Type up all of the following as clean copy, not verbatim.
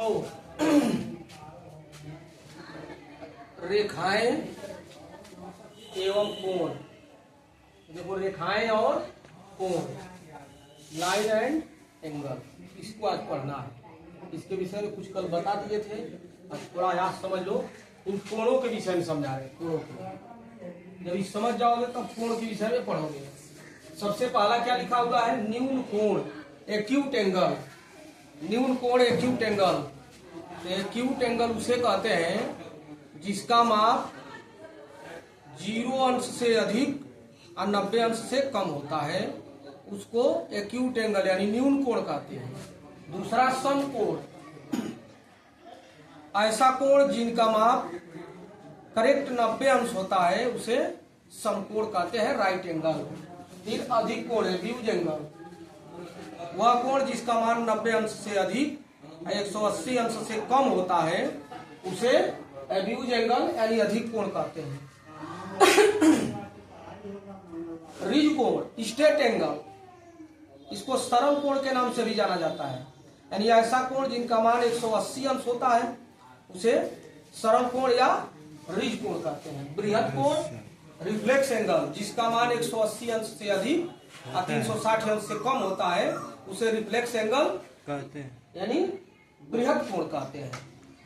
तो रेखाएं एवं कोण, देखो रेखाएं और कोण, लाइन एंड एंगल, इसको आज पढ़ना है। इसके विषय में कुछ कल बता दिए थे, आज थोड़ा याद समझ लो। इन कोणों के विषय में समझा रहे, कोणों के, जब इस समझ जाओगे तब कोण के विषय में पढ़ोगे। सबसे पहला क्या लिखा हुआ है? न्यून कोण, एक्यूट एंगल। न्यून कोण एक्यूट एंगल, तो एक्यूट एंगल उसे कहते हैं जिसका माप 0 अंश से अधिक और 90 अंश से कम होता है, उसको एक्यूट एंगल यानी न्यून कोण कहते हैं। दूसरा समकोण, ऐसा कोण जिनका माप करेक्ट 90 अंश होता है उसे समकोण कहते हैं, राइट एंगल। फिर अधिक कोण है व्यूज एंगल, वह कोण जिसका मान 90 अंश से अधिक 180 अंश से कम होता है उसे एब्यूज एंगल यानी अधिक कोण कहते हैं। रिज कोण, स्ट्रेट एंगल, इसको सरल कोण के नाम से भी जाना जाता है, यानी ऐसा कोण जिनका मान 180 अंश होता है उसे सरल कोण या रिज कोण कहते हैं। बृहद कोण, रिफ्लेक्स एंगल, जिसका मान 180 अंश से अधिक और 360 अंश से कम होता है उसे रिफ्लेक्स एंगल कहते हैं, यानी बृहद कोण कहते हैं।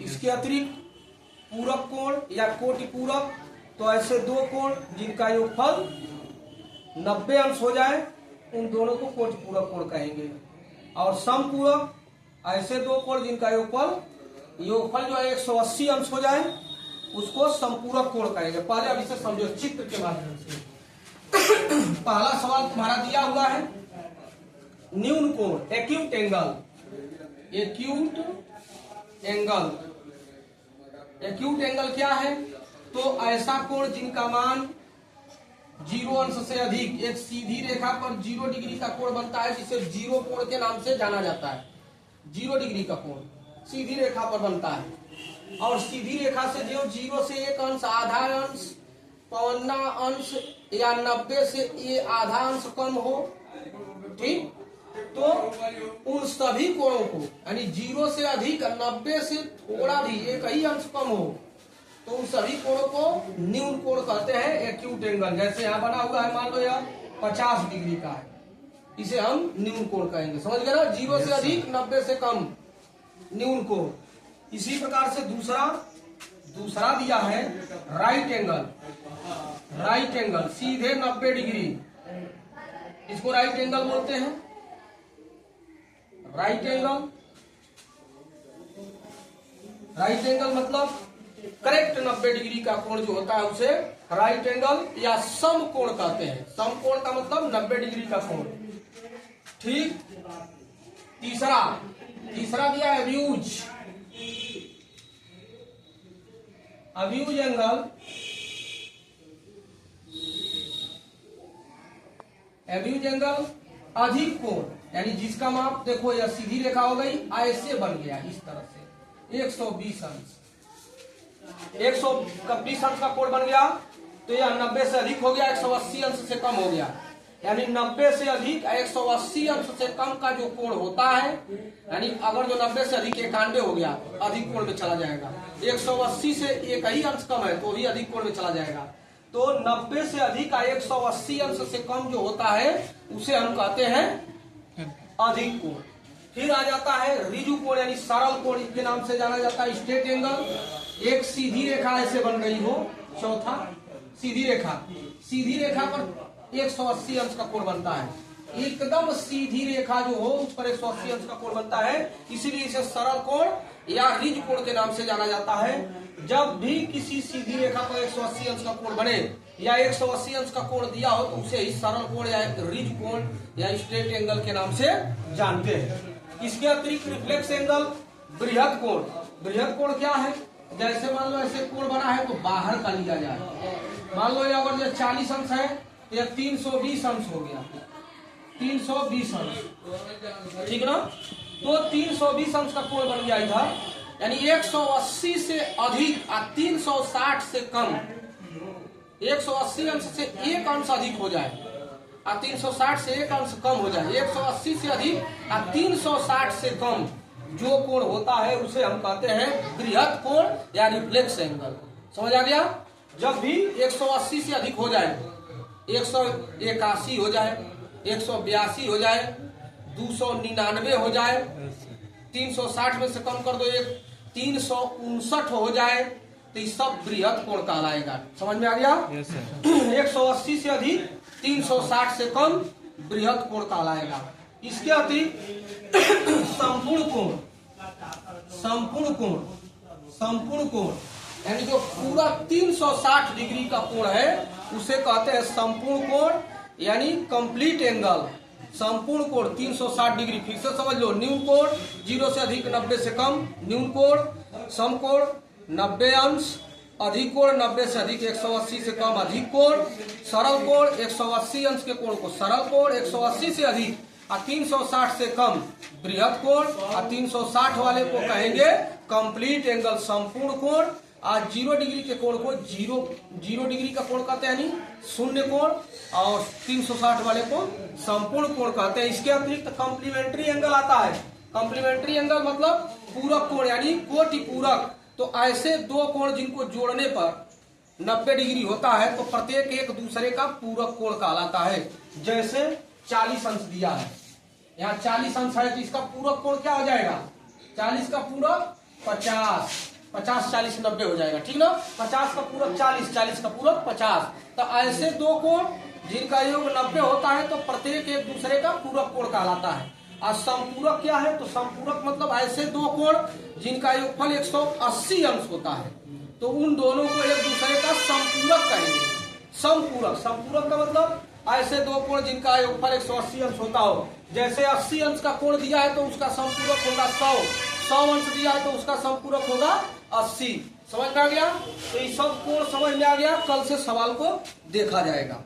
इसके अतिरिक्त पूरक कोण या कोटि पूरक, तो ऐसे दो कोण जिनका योगफल 90 अंश हो जाए उन दोनों को कोटि पूरक कोण कहेंगे। और समपूरक, ऐसे दो कोण जिनका योगफल जो है 180 अंश हो जाए उसको समपूरक कोण कहेंगे। पहले अब इसे समझो चित्र के माध्यम से। पहला सवाल तुम्हारा दिया हुआ है न्यून कोण, acute angle. Acute angle, acute angle क्या है? तो ऐसा कोण जिनका मान 0 अंश से अधिक, एक सीधी रेखा पर 0 डिग्री का कोण बनता है जिसे जीरो कोण के नाम से जाना जाता है। 0 डिग्री का कोण सीधी रेखा पर बनता है, और सीधी रेखा से जो 0 से 1 अंश, आधा अंश, पौना अंश या 90 से आधा अंश कम हो, ठीक, तो उन सभी कोणों को, यानी 0 से अधिक 90 से थोड़ा भी एक ही अंश कम हो, तो उन सभी कोणों को न्यून कोण कहते हैं, एक्यूट एंगल। जैसे यहाँ बना हुआ है, मान लो यह 50 डिग्री का है, इसे हम न्यून कोण कहेंगे। समझ गए ना? 0 से अधिक 90 से कम न्यून कोण। इसी प्रकार से दूसरा दिया है राइट एंगल। राइट एंगल सीधे 90 डिग्री, इसको राइट एंगल बोलते हैं। राइट एंगल, राइट एंगल मतलब करेक्ट 90 डिग्री का कोण जो होता है उसे राइट एंगल या समकोण कहते हैं। समकोण का मतलब 90 डिग्री का कोण, ठीक। तीसरा दिया है abuse. Abuse angle, abuse angle अधिक कोण, यानी जिसका माप देखो यह सीधी रेखा हो गई, ऐसे बन गया इस तरह से 120 अंश, 120 अंश का कोण बन गया, तो यह 90 से अधिक हो गया, 180 अंश से कम हो गया। यानी 90 से अधिक 180 अंश से कम का जो कोण होता है, यानी अगर जो 90 से अधिक 91 हो गया, अधिक कोण में चला जाएगा। 180 से एक ही अंश कम है तो भी अधिक कोण में चला जाएगा। तो 90 से अधिक 180 अंश से कम जो होता है उसे हम कहते हैं अधिक कोण। फिर आ जाता है रिजु कोण, यानी सरल कोण के नाम से जाना जाता है। स्ट्रेट एंगल, एक सीधी रेखा ऐसे बन गई हो, चौथा सीधी रेखा पर 180 अंश का कोण बनता है। एकदम सीधी रेखा जो हो उस पर 180 अंश का कोण बनता है, इसीलिए इसे सरल कोण या रिज कोण के नाम से जाना जाता है। जब भी किसी सीधी रेखा पर 180 अंश का कोण बने या 180 अंश का कोण दिया हो तो उसे ही सरल कोण या रिज कोण या स्ट्रेट एंगल के नाम से जानते हैं। इसके अतिरिक्त रिफ्लेक्स एंगल, बृहद कोण। बृहद कोण क्या है? जैसे मान लो ऐसे कोण बना है तो बाहर का लिया जाए, मान लो अगर ये 40 अंश है तो यह 320 अंश हो गया, 320 अंश, ठीक ना? तो 320 अंश का कोण बन गया इधर, यानी 180 से अधिक और 360 से कम, 180 अंश से एक अंश अधिक हो जाए और 360 से एक अंश कम हो जाए, 180 से अधिक और 360 से कम, जो कोण होता है उसे हम कहते हैं बृहत कोण या रिफ्लेक्स एंगल। समझ आ गया? जब भी 180 से अधिक हो जाए, 181 हो जाए, 182 हो जाए, 299 हो जाए, 360 में से कम कर दो, 359 हो जाए, तो ये सब बृहत कोण कहलाएगा। समझ में आ गया? 180 से अधिक, 360 से कम बृहत कोण कहलाएगा। इसके अतिरिक्त संपूर्ण कोण, संपूर्ण कोण, संपूर्ण कोण यानी जो पूरा 360 डिग्री का कोण है उसे कहते हैं संपूर्ण कोण यानी कंप्लीट एंगल। संपूर्ण कोण 360 डिग्री, फिर से समझ लो। न्यून कोण 0 से अधिक 90 से कम न्यून कोण, सम कोण 90 अंश, अधिक कोण 90 से अधिक 180 से कम अधिक कोण, सरल कोण 180 अंश के कोण को सरल कोण, 180 से अधिक और 360 से कम बृहत कोण और 360 वाले को कहेंगे कंप्लीट एंगल संपूर्ण कोण। और 0 डिग्री के कोण को जीरो डिग्री का कोण कहते हैं यानी शून्य कोण, और 360 वाले को संपूर्ण कोण कहते हैं। इसके अतिरिक्त कॉम्प्लीमेंट्री एंगल आता है। कॉम्प्लीमेंट्री एंगल मतलब पूरक कोण यानी कोटि पूरक। तो ऐसे दो कोण जिनको जोड़ने पर 90 डिग्री होता है तो प्रत्येक एक दूसरे का पूरक कोण कहलाता है। जैसे 40 अंश दिया है, यहाँ 40 अंश है तो इसका पूरक कोण क्या हो जाएगा? 40 का पूरक 50, 50 40 90 हो जाएगा, ठीक ना? 50 का पूरक 40, 40 का पूरक 50। तो ऐसे दो कोण जिनका योग 90 होता है तो प्रत्येक एक दूसरे का पूरक कोण कहलाता है। और संपूरक क्या है? तो संपूरक मतलब ऐसे दो कोण जिनका योगफल 180 अंश होता है तो उन दोनों को एक दूसरे का संपूरक कहेंगे। संपूरक, संपूरक का मतलब ऐसे दो कोण जिनका योगफल 180 अंश होता हो। जैसे 80 अंश का कोण दिया है तो उसका संपूरक होगा 100, 100 अंश दिया है तो उसका संपूरक होगा 80। समझ में आ गया? तो ये सब कोण समझ में आ गया। कल से सवाल को देखा जाएगा।